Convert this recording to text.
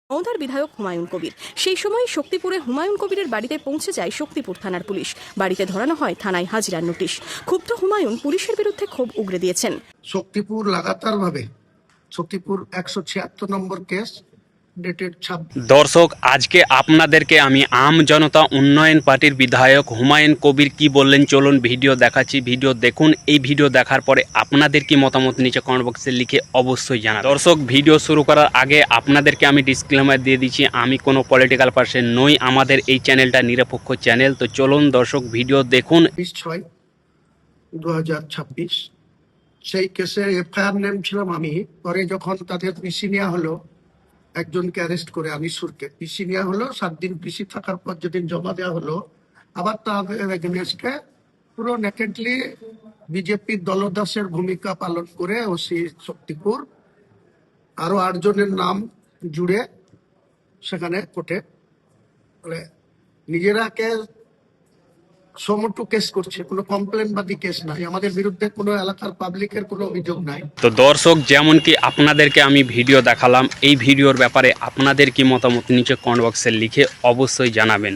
মৌদার বিধায়ক হুমায়ুন কবির। সেই সময় শক্তিপুরে হুমায়ুন কবিরের বাড়িতে পৌঁছে যায় শক্তিপুর থানার পুলিশ। বাড়িতে ধরানো হয় থানায় হাজিরার নোটিশ। ক্ষুব্ধ হুমায়ুন পুলিশের বিরুদ্ধে ক্ষোভ উগরে দিয়েছেন। শক্তিপুর লাগাতার ভাবে শক্তিপুর 176 নম্বর কেস ডেটেড 26। দর্শক, আজকে আপনাদেরকে আমি আম জনতা উন্নয়ন পার্টির বিধায়ক হুমায়ুন কবির কি বললেন চলুন ভিডিও দেখাচ্ছি। ভিডিও দেখুন। এই ভিডিও দেখার পরে আপনাদের কি মতামত নিচে কমেন্ট বক্সে লিখে অবশ্যই জানান। দর্শক, ভিডিও শুরু করার আগে আপনাদেরকে আমি ডিসক্লেমার দিয়ে দিচ্ছি, আমি কোনো পলিটিক্যাল পার্সন নই। আমাদের এই চ্যানেলটা নিরপেক্ষ চ্যানেল। তো চলুন দর্শক ভিডিও দেখুন। 26/2026 সেই কেসে এফআইআর নেম ছিলাম আমি। পরে যখন তাদের পিসি নেওয়া হলো, একজনকে অ্যারেস্ট করে আনিসুরকে পিসি নেওয়া হলো, 7 দিন পিসি থাকার পর যেদিন জমা দেওয়া হলো, আবার তাদের এগেনস্টে পুরো নেকেডলি বিজেপির দলদাসের ভূমিকা পালন করে ওসি শক্তিপুর আরো 8 জনের নাম জুড়ে সেখানে কোর্টে নিজেরাকে সমটু কেস করছে। কোনো কমপ্লেন বাদী কেস নাই, আমাদের বিরুদ্ধে কোনো এলাকার পাবলিকের কোনো অভিযোগ নাই। তো দর্শক, যেমন কি আপনাদেরকে আমি ভিডিও দেখালাম, এই ভিডিওর ব্যাপারে আপনাদের কি মতামত নিচে কমেন্ট বক্সে লিখে অবশ্যই জানাবেন।